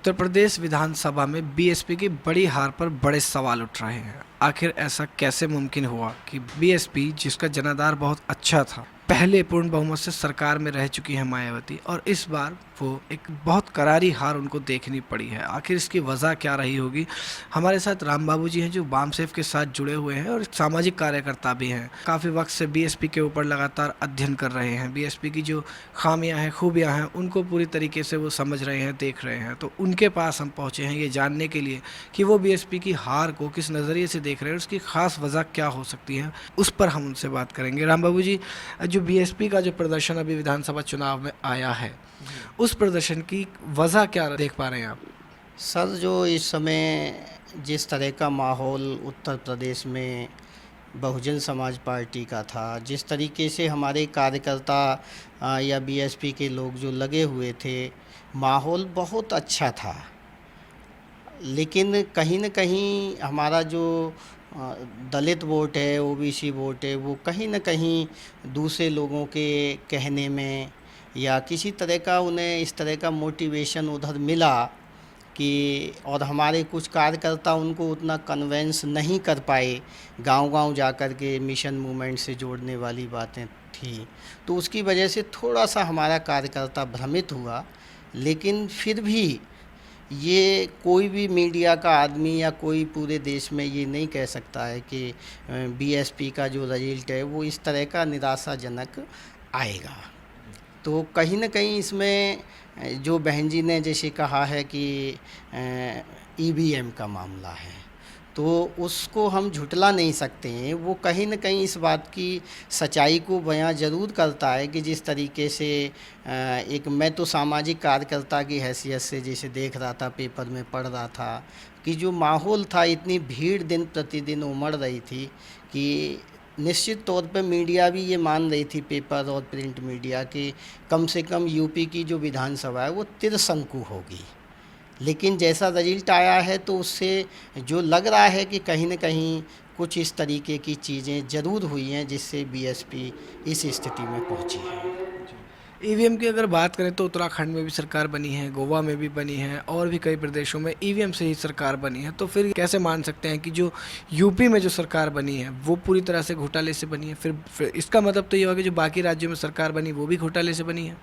उत्तर प्रदेश विधानसभा में बीएसपी की बड़ी हार पर बड़े सवाल उठ रहे हैं। आखिर ऐसा कैसे मुमकिन हुआ कि बीएसपी, जिसका जनाधार बहुत अच्छा था, पहले पूर्ण बहुमत से सरकार में रह चुकी है मायावती, और इस बार वो एक बहुत करारी हार उनको देखनी पड़ी है। आखिर इसकी वजह क्या रही होगी? हमारे साथ राम बाबू जी हैं, जो वामसेफ के साथ जुड़े हुए हैं और सामाजिक कार्यकर्ता भी हैं। काफ़ी वक्त से बीएसपी के ऊपर लगातार अध्ययन कर रहे हैं। बीएसपी की जो खामियां हैं, खूबियां हैं, उनको पूरी तरीके से वो समझ रहे हैं, देख रहे हैं। तो उनके पास हम पहुंचे हैं ये जानने के लिए कि वो बीएसपी की हार को किस नज़रिए से देख रहे हैं, उसकी खास वजह क्या हो सकती है। उस पर हम उनसे बात करेंगे। राम बाबू जी, जो बीएसपी का जो प्रदर्शन अभी विधानसभा चुनाव में आया है, उस प्रदर्शन की वजह क्या देख पा रहे हैं आप? सर, जो इस समय जिस तरह का माहौल उत्तर प्रदेश में बहुजन समाज पार्टी का था, जिस तरीके से हमारे कार्यकर्ता या बीएसपी के लोग जो लगे हुए थे, माहौल बहुत अच्छा था। लेकिन कहीं न कहीं हमारा जो दलित वोट है, ओबीसी वोट है, वो कहीं न कहीं दूसरे लोगों के कहने में या किसी तरह का उन्हें इस तरह का मोटिवेशन उधर मिला कि और हमारे कुछ कार्यकर्ता उनको उतना कन्वेंस नहीं कर पाए, गांव-गांव जाकर के मिशन मूवमेंट से जोड़ने वाली बातें थी। तो उसकी वजह से थोड़ा-सा हमारा कार्यकर्ता भ्रमित हुआ। लेकिन फिर भी ये कोई भी मीडिया का आदमी या कोई पूरे देश में ये नहीं कह सकता है कि बीएसपी का जो रिजल्ट है वो इस तरह का निराशाजनक आएगा। तो कहीं न कहीं इसमें जो बहन जी ने जैसे कहा है कि ईवीएम का मामला है, तो उसको हम झुठला नहीं सकते हैं। वो कहीं न कहीं इस बात की सच्चाई को बयां ज़रूर करता है कि जिस तरीके से एक मैं तो सामाजिक कार्यकर्ता की हैसियत से जैसे देख रहा था, पेपर में पढ़ रहा था कि जो माहौल था, इतनी भीड़ दिन प्रतिदिन उमड़ रही थी कि निश्चित तौर पे मीडिया भी ये मान रही थी, पेपर और प्रिंट मीडिया, कि कम से कम यूपी की जो विधानसभा है वो त्रिशंकु होगी। लेकिन जैसा रिजल्ट आया है तो उससे जो लग रहा है कि कहीं न कहीं कुछ इस तरीके की चीज़ें ज़रूर हुई हैं जिससे बीएसपी इस स्थिति में पहुंची है। ईवीएम की अगर बात करें तो उत्तराखंड में भी सरकार बनी है, गोवा में भी बनी है, और भी कई प्रदेशों में ईवीएम से ही सरकार बनी है। तो फिर कैसे मान सकते हैं कि जो यूपी में जो सरकार बनी है वो पूरी तरह से घोटाले से बनी है? फिर इसका मतलब तो ये होगा कि जो बाकी राज्यों में सरकार बनी वो भी घोटाले से बनी है।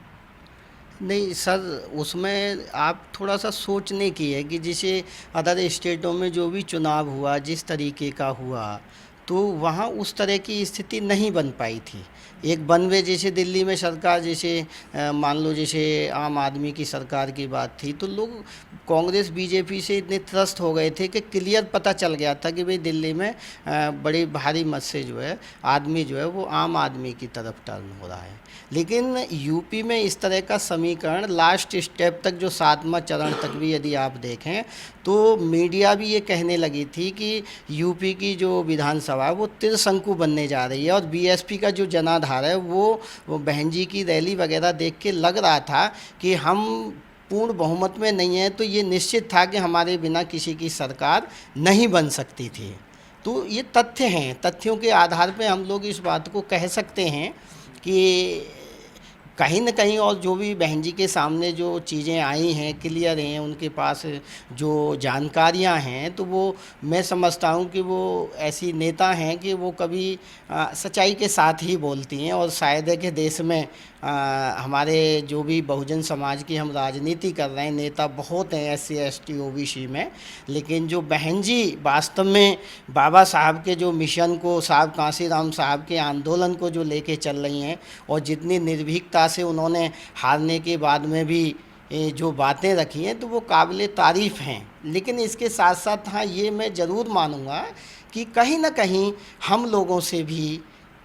नहीं सर, उसमें आप थोड़ा-सा सोचने की है कि जैसे अदर स्टेटों में जो भी चुनाव हुआ, जिस तरीके का हुआ, तो वहाँ उस तरह की स्थिति नहीं बन पाई थी। एक वन वे जैसे दिल्ली में सरकार, जैसे मान लो जैसे आम आदमी की सरकार की बात थी, तो लोग कांग्रेस बीजेपी से इतने त्रस्त हो गए थे कि क्लियर पता चल गया था कि भाई दिल्ली में बड़ी भारी मत से जो है आदमी जो है वो आम आदमी की तरफ टर्न हो रहा है। लेकिन यूपी में इस तरह का समीकरण लास्ट स्टेप तक, जो 7वां चरण तक भी यदि आप देखें, तो मीडिया भी ये कहने लगी थी कि यूपी की जो विधानसभा है वो त्रिशंकु बनने जा रही है। और बीएसपी का जो जनाधार है वो बहन जी की रैली वगैरह देख के लग रहा था कि हम पूर्ण बहुमत में नहीं है, तो ये निश्चित था कि हमारे बिना किसी की सरकार नहीं बन सकती थी। तो ये तथ्य हैं, तथ्यों के आधार पे हम लोग इस बात को कह सकते हैं कि कहीं न कहीं, और जो भी बहन जी के सामने जो चीज़ें आई हैं क्लियर हैं, उनके पास जो जानकारियां हैं, तो वो मैं समझता हूं कि वो ऐसी नेता हैं कि वो कभी सच्चाई के साथ ही बोलती हैं। और शायद है कि देश में हमारे जो भी बहुजन समाज की हम राजनीति कर रहे हैं, नेता बहुत हैं एससी एसटी ओबीसी में, लेकिन जो बहन जी वास्तव में बाबा साहब के जो मिशन को, साहब कांशीराम साहब के आंदोलन को जो लेके चल रही हैं, और जितनी निर्भीकता से उन्होंने हारने के बाद में भी जो बातें रखी हैं, तो वो काबिल तारीफ़ हैं। लेकिन इसके साथ साथ हाँ, ये मैं ज़रूर मानूंगा कि कहीं ना कहीं हम लोगों से भी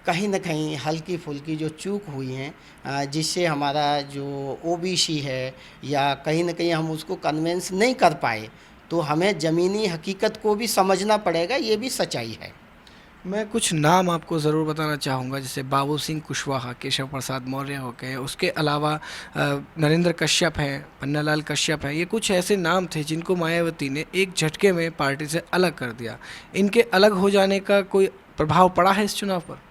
कहीं न कहीं हल्की फुल्की जो चूक हुई हैं, जिससे हमारा जो ओबीसी है या कहीं न कहीं हम उसको कन्विंस नहीं कर पाए, तो हमें ज़मीनी हकीकत को भी समझना पड़ेगा, ये भी सच्चाई है। मैं कुछ नाम आपको ज़रूर बताना चाहूँगा, जैसे बाबू सिंह कुशवाहा, केशव प्रसाद मौर्य हो गए, उसके अलावा नरेंद्र कश्यप हैं, पन्नालाल कश्यप हैं। ये कुछ ऐसे नाम थे जिनको मायावती ने एक झटके में पार्टी से अलग कर दिया। इनके अलग हो जाने का कोई प्रभाव पड़ा है इस चुनाव पर?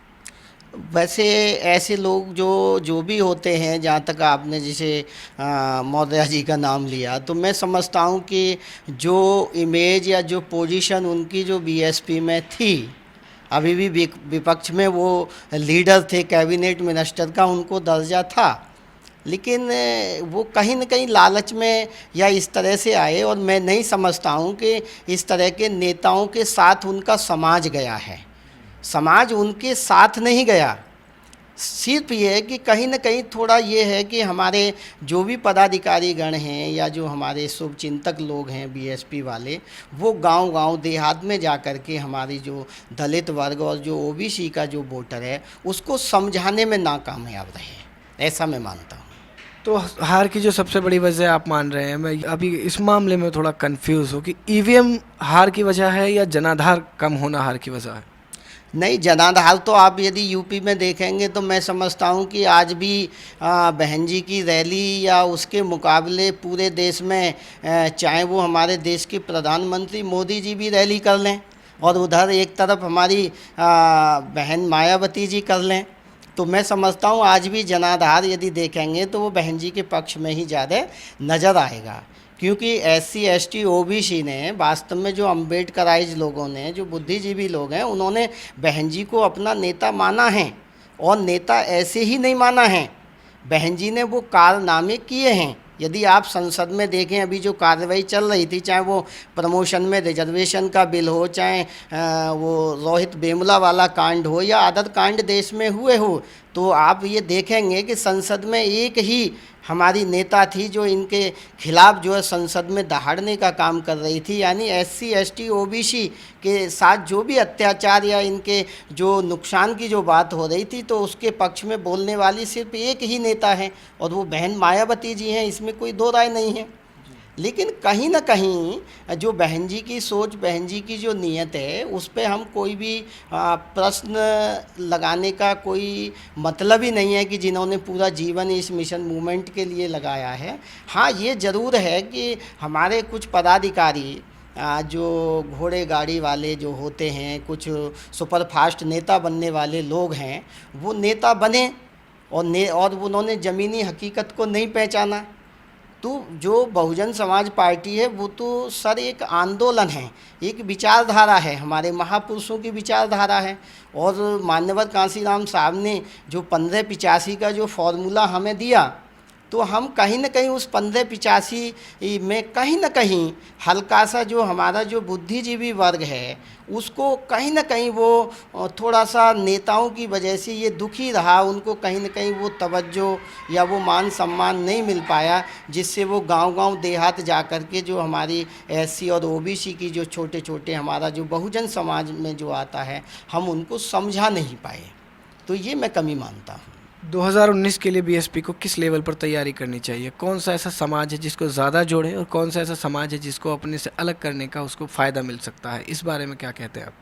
वैसे ऐसे लोग जो जो भी होते हैं, जहाँ तक आपने जैसे मौर्य जी का नाम लिया, तो मैं समझता हूँ कि जो इमेज या जो पोजीशन उनकी जो बीएसपी में थी, अभी भी विपक्ष में वो लीडर थे, कैबिनेट मिनिस्टर का उनको दर्जा था, लेकिन वो कहीं न कहीं लालच में या इस तरह से आए। और मैं नहीं समझता हूँ कि इस तरह के नेताओं के साथ उनका समाज गया है। समाज उनके साथ नहीं गया, सिर्फ ये है कि कहीं न कहीं थोड़ा ये है कि हमारे जो भी पदाधिकारी गण हैं या जो हमारे शुभचिंतक लोग हैं बीएसपी वाले, वो गांव-गांव देहात में जा कर के हमारी जो दलित वर्ग और जो ओबीसी का जो वोटर है उसको समझाने में नाकामयाब रहे, ऐसा मैं मानता हूँ। तो हार की जो सबसे बड़ी वजह आप मान रहे हैं, मैं अभी इस मामले में थोड़ा कंफ्यूज हूँ कि ईवीएम हार की वजह है या जनाधार कम होना हार की वजह है? नहीं, जनाधार तो आप यदि यूपी में देखेंगे तो मैं समझता हूँ कि आज भी बहन जी की रैली या उसके मुकाबले पूरे देश में चाहे वो हमारे देश के प्रधानमंत्री मोदी जी भी रैली कर लें और उधर एक तरफ हमारी बहन मायावती जी कर लें, तो मैं समझता हूँ आज भी जनाधार यदि देखेंगे तो वो बहन जी के पक्ष में ही ज़्यादा नज़र आएगा। क्योंकि एससी एसटी ओबीसी ने वास्तव में, जो अम्बेडकराइज लोगों ने, जो बुद्धिजीवी लोग हैं, उन्होंने बहन जी को अपना नेता माना है। और नेता ऐसे ही नहीं माना है, बहन जी ने वो कारनामे किए हैं। यदि आप संसद में देखें, अभी जो कार्रवाई चल रही थी, चाहे वो प्रमोशन में रिजर्वेशन का बिल हो, चाहे वो रोहित वेमुला वाला कांड हो या अदर कांड देश में हुए हो, तो आप ये देखेंगे कि संसद में एक ही हमारी नेता थी जो इनके खिलाफ जो है संसद में दहाड़ने का काम कर रही थी। यानी एससी एसटी ओबीसी के साथ जो भी अत्याचार या इनके जो नुकसान की जो बात हो रही थी, तो उसके पक्ष में बोलने वाली सिर्फ एक ही नेता है और वो बहन मायावती जी हैं, इसमें कोई दो राय नहीं है। लेकिन कहीं ना कहीं जो बहन जी की सोच, बहन जी की जो नीयत है, उस पे हम कोई भी प्रश्न लगाने का कोई मतलब ही नहीं है कि जिन्होंने पूरा जीवन इस मिशन मूवमेंट के लिए लगाया है। हाँ, ये ज़रूर है कि हमारे कुछ पदाधिकारी जो घोड़े गाड़ी वाले जो होते हैं, कुछ सुपर फास्ट नेता बनने वाले लोग हैं, वो नेता बने और उन्होंने ज़मीनी हकीकत को नहीं पहचाना। तो जो बहुजन समाज पार्टी है वो तो सर एक आंदोलन है, एक विचारधारा है, हमारे महापुरुषों की विचारधारा है। और मान्यवर कांसीराम साहब ने जो 1585 का जो फॉर्मूला हमें दिया, तो हम कहीं न कहीं उस 1585 में कहीं न कहीं हल्का सा जो हमारा जो बुद्धिजीवी वर्ग है उसको कहीं न कहीं वो थोड़ा सा नेताओं की वजह से ये दुखी रहा, उनको कहीं न कहीं वो तवज्जो या वो मान सम्मान नहीं मिल पाया, जिससे वो गांव-गांव देहात जा कर के जो हमारी एससी और ओबीसी की जो छोटे छोटे हमारा जो बहुजन समाज में जो आता है, हम उनको समझा नहीं पाए। तो ये मैं कमी मानता हूँ। 2019 के लिए बीएसपी को किस लेवल पर तैयारी करनी चाहिए? कौन सा ऐसा समाज है जिसको ज़्यादा जोड़े और कौन सा ऐसा समाज है जिसको अपने से अलग करने का उसको फ़ायदा मिल सकता है? इस बारे में क्या कहते हैं आप?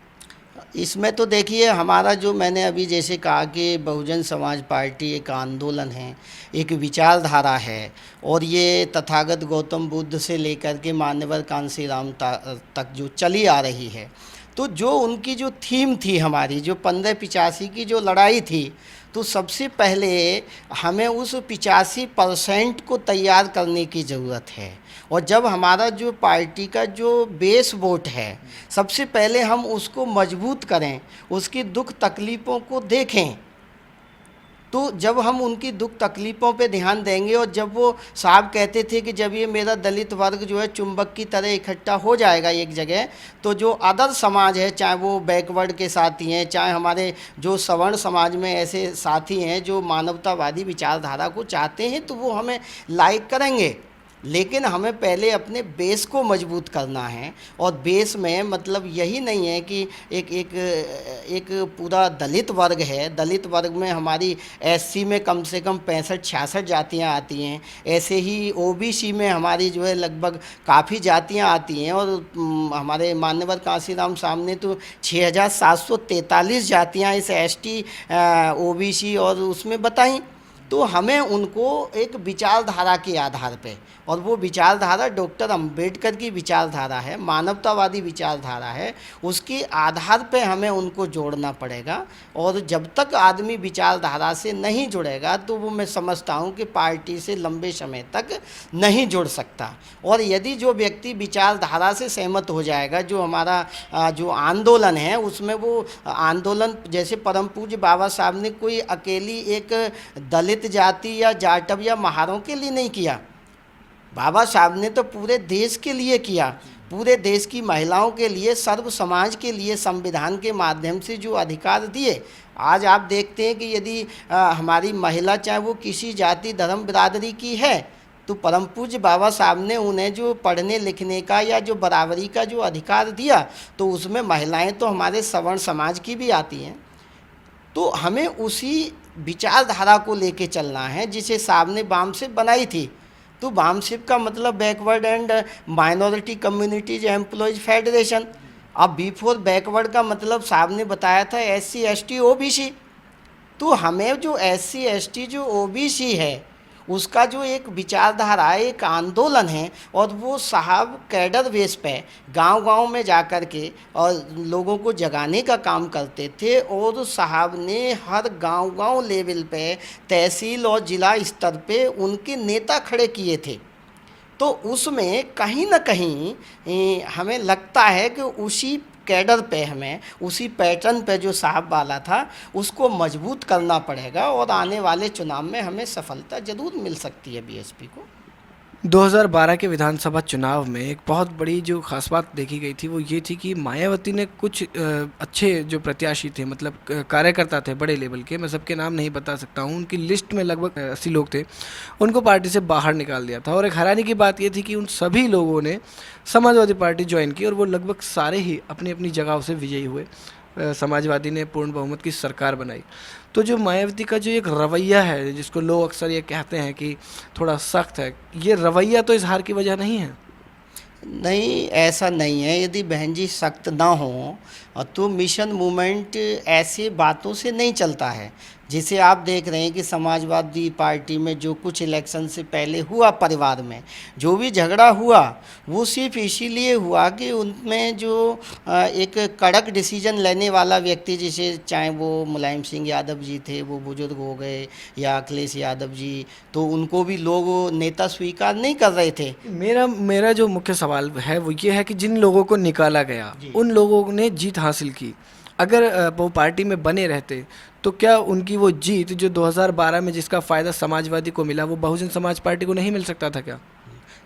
इसमें तो देखिए, हमारा जो मैंने अभी जैसे कहा कि बहुजन समाज पार्टी एक आंदोलन है, एक विचारधारा है, और ये तथागत गौतम बुद्ध से लेकर के मान्यवर कांसीराम तक जो चली आ रही है। तो जो उनकी जो थीम थी, हमारी जो 1585 की जो लड़ाई थी, तो सबसे पहले हमें उस 85% को तैयार करने की ज़रूरत है। और जब हमारा जो पार्टी का जो बेस वोट है, सबसे पहले हम उसको मजबूत करें, उसकी दुख तकलीफ़ों को देखें। तो जब हम उनकी दुख तकलीफ़ों पे ध्यान देंगे, और जब वो साहब कहते थे कि जब ये मेरा दलित वर्ग जो है चुंबक की तरह इकट्ठा हो जाएगा एक जगह, तो जो अदर समाज है, चाहे वो बैकवर्ड के साथी हैं, चाहे हमारे जो सवर्ण समाज में ऐसे साथी हैं जो मानवतावादी विचारधारा को चाहते हैं, तो वो हमें लाइक करेंगे। लेकिन हमें पहले अपने बेस को मजबूत करना है। और बेस में मतलब यही नहीं है कि एक पूरा दलित वर्ग है, दलित वर्ग में हमारी एससी में कम से कम 65-66 जातियां आती हैं, ऐसे ही ओबीसी में हमारी जो है लगभग काफ़ी जातियां आती हैं, और हमारे मान्यवर कांसीराम साहब ने तो 6743 जातियां इस एसटी ओबीसी और उसमें बताई। तो हमें उनको एक विचारधारा के आधार पे, और वो विचारधारा डॉक्टर अंबेडकर की विचारधारा है, मानवतावादी विचारधारा है, उसके आधार पे हमें उनको जोड़ना पड़ेगा। और जब तक आदमी विचारधारा से नहीं जुड़ेगा तो वो मैं समझता हूँ कि पार्टी से लंबे समय तक नहीं जुड़ सकता। और यदि जो व्यक्ति विचारधारा से सहमत हो जाएगा, जो हमारा जो आंदोलन है उसमें, वो आंदोलन जैसे परम पूज्य बाबा साहब ने कोई अकेली एक दलित जाति या जाटव या महारों के लिए नहीं किया, बाबा साहब ने तो पूरे देश के लिए किया, पूरे देश की महिलाओं के लिए, सर्व समाज के लिए संविधान के माध्यम से जो अधिकार दिए। आज आप देखते हैं कि यदि हमारी महिला चाहे वो किसी जाति धर्म बिरादरी की है, तो परम पूज्य बाबा साहब ने उन्हें जो पढ़ने लिखने का या जो बराबरी का जो अधिकार दिया, तो उसमें महिलाएं तो हमारे सवर्ण समाज की भी आती हैं। तो हमें उसी विचारधारा को लेके चलना है जिसे साहब ने बामशिप बनाई थी। तो बामशिप का मतलब backward and minority communities employees federation. अब बिफोर बैकवर्ड का मतलब साहब ने बताया था SC ST OBC। तो हमें जो SC ST जो OBC है उसका जो एक विचारधारा है, एक आंदोलन है, और वो साहब कैडर बेस पे गांव-गांव में जा कर के और लोगों को जगाने का काम करते थे। और साहब ने हर गांव-गांव लेवल पे, तहसील और ज़िला स्तर पे उनके नेता खड़े किए थे। तो उसमें कहीं ना कहीं हमें लगता है कि उसी कैडर पे, हमें उसी पैटर्न पे जो साहब वाला था उसको मजबूत करना पड़ेगा, और आने वाले चुनाव में हमें सफलता ज़रूर मिल सकती है बीएसपी को। 2012 के विधानसभा चुनाव में एक बहुत बड़ी जो खास बात देखी गई थी वो ये थी कि मायावती ने कुछ अच्छे जो प्रत्याशी थे, मतलब कार्यकर्ता थे बड़े लेवल के, मैं सबके नाम नहीं बता सकता हूँ, उनकी लिस्ट में लगभग 80 लोग थे, उनको पार्टी से बाहर निकाल दिया था। और एक हैरानी की बात ये थी कि उन सभी लोगों ने समाजवादी पार्टी ज्वाइन की और वो लगभग सारे ही अपनी अपनी जगहों से विजयी हुए। समाजवादी ने पूर्ण बहुमत की सरकार बनाई। तो जो मायावती का जो एक रवैया है, जिसको लोग अक्सर ये कहते हैं कि थोड़ा सख्त है, ये रवैया तो इस हार की वजह नहीं है। नहीं, ऐसा नहीं है। यदि बहन जी सख्त ना हो तो मिशन मूवमेंट ऐसे बातों से नहीं चलता है। जिसे आप देख रहे हैं कि समाजवादी पार्टी में जो कुछ इलेक्शन से पहले हुआ, परिवार में जो भी झगड़ा हुआ, वो सिर्फ इसीलिए हुआ कि उनमें जो एक कड़क डिसीजन लेने वाला व्यक्ति, जिसे चाहे वो मुलायम सिंह यादव जी थे, वो बुजुर्ग हो गए, या अखिलेश यादव जी, तो उनको भी लोग नेता स्वीकार नहीं कर रहे थे। मेरा जो मुख्य सवाल है वो ये है कि जिन लोगों को निकाला गया उन लोगों ने जीत हासिल की। अगर वो पार्टी में बने रहते तो क्या उनकी वो जीत जो 2012 में जिसका फ़ायदा समाजवादी को मिला वो बहुजन समाज पार्टी को नहीं मिल सकता था क्या?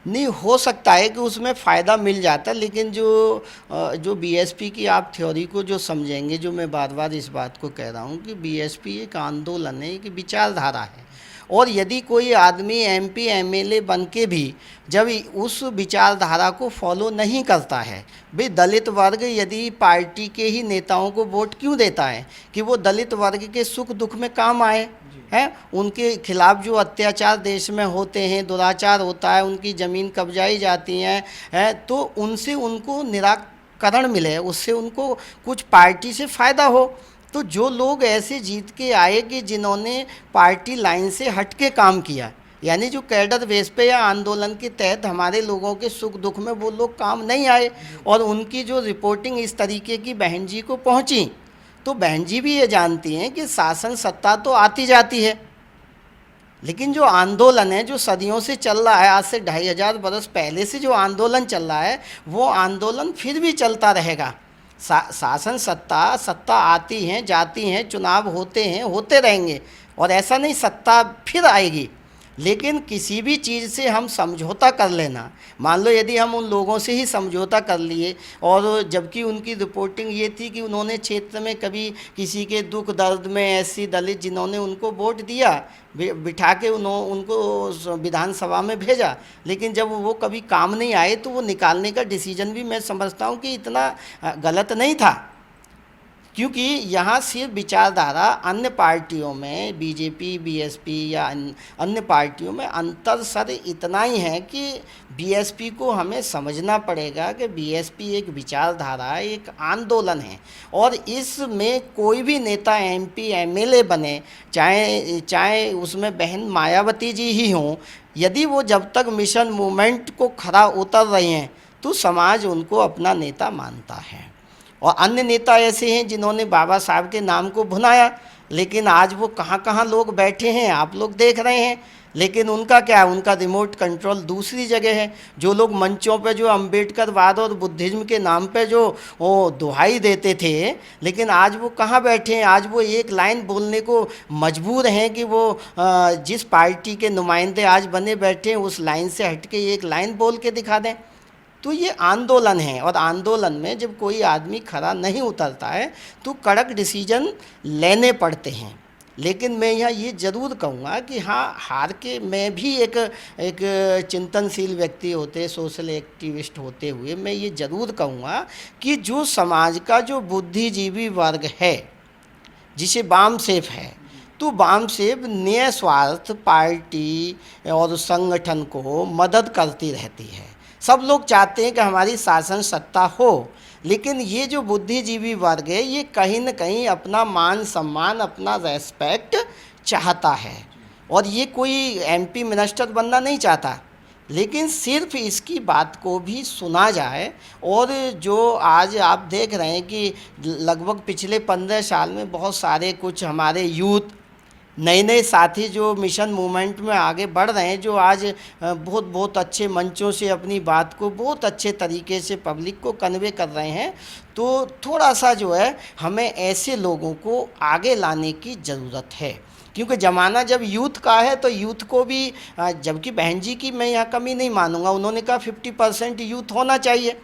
नहीं, हो सकता है कि उसमें फ़ायदा मिल जाता, लेकिन जो बीएसपी की आप थ्योरी को जो समझेंगे, जो मैं बार बार इस बात को कह रहा हूँ कि बीएसपी एक आंदोलन है, एक विचारधारा है। और यदि कोई आदमी एमपी एमएलए बन के भी जब उस विचारधारा को फॉलो नहीं करता है, भाई दलित वर्ग यदि पार्टी के ही नेताओं को वोट क्यों देता है कि वो दलित वर्ग के सुख दुख में काम आए हैं, उनके खिलाफ जो अत्याचार देश में होते हैं, दुराचार होता है, उनकी ज़मीन कब्जाई जाती हैं, तो उनसे उनको निराकरण मिले, उससे उनको कुछ पार्टी से फ़ायदा हो। तो जो लोग ऐसे जीत के आए कि जिन्होंने पार्टी लाइन से हट के काम किया, यानी जो कैडर बेस पे या आंदोलन के तहत हमारे लोगों के सुख दुख में वो लोग काम नहीं आए, और उनकी जो रिपोर्टिंग इस तरीके की बहन जी को पहुंची, तो बहन जी भी ये जानती हैं कि शासन सत्ता तो आती जाती है, लेकिन जो आंदोलन है जो सदियों से चल रहा है, आज से 2500 बरस पहले से जो आंदोलन चल रहा है, वो आंदोलन फिर भी चलता रहेगा। शासन सत्ता आती हैं जाती हैं, चुनाव होते हैं, होते रहेंगे, और ऐसा नहीं सत्ता फिर आएगी। लेकिन किसी भी चीज़ से हम समझौता कर लेना, मान लो यदि हम उन लोगों से ही समझौता कर लिए, और जबकि उनकी रिपोर्टिंग ये थी कि उन्होंने क्षेत्र में कभी किसी के दुख दर्द में ऐसी दलित जिन्होंने उनको वोट दिया बिठा के उनको विधानसभा में भेजा, लेकिन जब वो कभी काम नहीं आए तो वो निकालने का डिसीजन भी मैं समझता हूँ कि इतना गलत नहीं था। क्योंकि यहाँ सिर्फ विचारधारा अन्य पार्टियों में बीजेपी बीएसपी या अन्य पार्टियों में अंतर सर इतना ही है कि बीएसपी को हमें समझना पड़ेगा कि बीएसपी एक विचारधारा है, एक आंदोलन है, और इसमें कोई भी नेता एमपी एमएलए बने, चाहे उसमें बहन मायावती जी ही हों, यदि वो जब तक मिशन मूवमेंट को खरा उतर रहे हैं तो समाज उनको अपना नेता मानता है। और अन्य नेता ऐसे हैं जिन्होंने बाबा साहब के नाम को भुनाया, लेकिन आज वो कहाँ कहाँ लोग बैठे हैं आप लोग देख रहे हैं, लेकिन उनका क्या है, उनका रिमोट कंट्रोल दूसरी जगह है। जो लोग मंचों पे जो अम्बेडकरवाद और बुद्धिज्म के नाम पे जो वो दुहाई देते थे, लेकिन आज वो कहाँ बैठे हैं, आज वो एक लाइन बोलने को मजबूर हैं कि वो जिस पार्टी के नुमाइंदे आज बने बैठे हैं उस लाइन से हट के एक लाइन बोल के दिखा दें। तो ये आंदोलन है, और आंदोलन में जब कोई आदमी खरा नहीं उतरता है तो कड़क डिसीजन लेने पड़ते हैं। लेकिन मैं यहाँ ये ज़रूर कहूँगा कि हाँ, हार के मैं भी एक चिंतनशील व्यक्ति होते, सोशल एक्टिविस्ट होते हुए मैं ये ज़रूर कहूँगा कि जो समाज का जो बुद्धिजीवी वर्ग है, जिसे वामसेफ है, तो वामसेफ निस्वार्थ पार्टी और संगठन को मदद करती रहती है। सब लोग चाहते हैं कि हमारी शासन सत्ता हो, लेकिन ये जो बुद्धिजीवी वर्ग है ये कहीं न कहीं अपना मान सम्मान, अपना रेस्पेक्ट चाहता है, और ये कोई एमपी मिनिस्टर बनना नहीं चाहता, लेकिन सिर्फ इसकी बात को भी सुना जाए। और जो आज आप देख रहे हैं कि लगभग पिछले 15 साल में बहुत सारे कुछ हमारे यूथ नए नए साथी जो मिशन मूवमेंट में आगे बढ़ रहे हैं, जो आज बहुत अच्छे मंचों से अपनी बात को बहुत अच्छे तरीके से पब्लिक को कन्वे कर रहे हैं, तो थोड़ा सा जो है हमें ऐसे लोगों को आगे लाने की ज़रूरत है। क्योंकि ज़माना जब यूथ का है तो यूथ को भी, जबकि बहन जी की मैं यहाँ कमी नहीं मानूंगा, उन्होंने कहा 50% यूथ होना चाहिए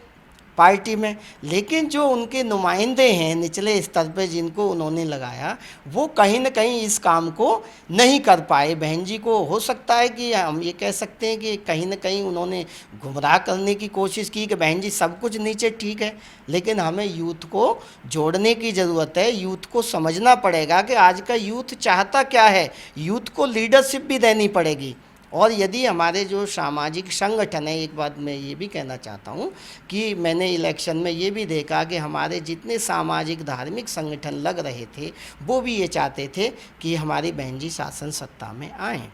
पार्टी में, लेकिन जो उनके नुमाइंदे हैं निचले स्तर पे जिनको उन्होंने लगाया, वो कहीं न कहीं इस काम को नहीं कर पाए। बहन जी को हो सकता है कि हम ये कह सकते हैं कि कहीं न कहीं उन्होंने गुमराह करने की कोशिश की कि बहन जी सब कुछ नीचे ठीक है, लेकिन हमें यूथ को जोड़ने की ज़रूरत है। यूथ को समझना पड़ेगा कि आज का यूथ चाहता क्या है, यूथ को लीडरशिप भी देनी पड़ेगी। और यदि हमारे जो सामाजिक संगठन है, एक बात मैं ये भी कहना चाहता हूँ कि मैंने इलेक्शन में ये भी देखा कि हमारे जितने सामाजिक धार्मिक संगठन लग रहे थे वो भी ये चाहते थे कि हमारी बहन जी शासन सत्ता में आएँ।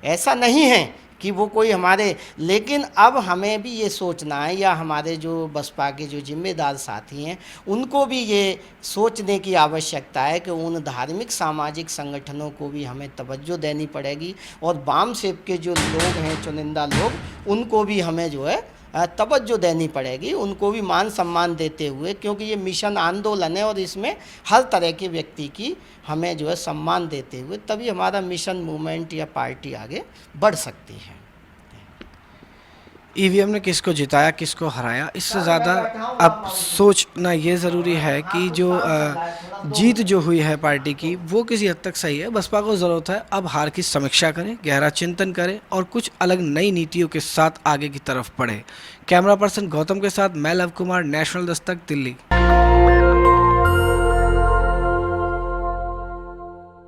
ऐसा नहीं है कि वो कोई हमारे, लेकिन अब हमें भी ये सोचना है, या हमारे जो बसपा के जो जिम्मेदार साथी हैं उनको भी ये सोचने की आवश्यकता है कि उन धार्मिक सामाजिक संगठनों को भी हमें तवज्जो देनी पड़ेगी, और वामसेफ के जो लोग हैं चुनिंदा लोग, उनको भी हमें जो है तवज्जो देनी पड़ेगी, उनको भी मान सम्मान देते हुए, क्योंकि ये मिशन आंदोलन है और इसमें हर तरह के व्यक्ति की हमें जो है सम्मान देते हुए तभी हमारा मिशन मूवमेंट या पार्टी आगे बढ़ सकती है। ईवीएम ने किसको जिताया, किसको हराया, इससे ज़्यादा अब सोचना ये ज़रूरी है कि जो जीत जो हुई है पार्टी की वो किसी हद तक सही है। बसपा को ज़रूरत है अब हार की समीक्षा करें, गहरा चिंतन करें और कुछ अलग नई नीतियों के साथ आगे की तरफ बढ़े। कैमरा पर्सन गौतम के साथ मैं लव कुमार, नेशनल दस्तक, दिल्ली।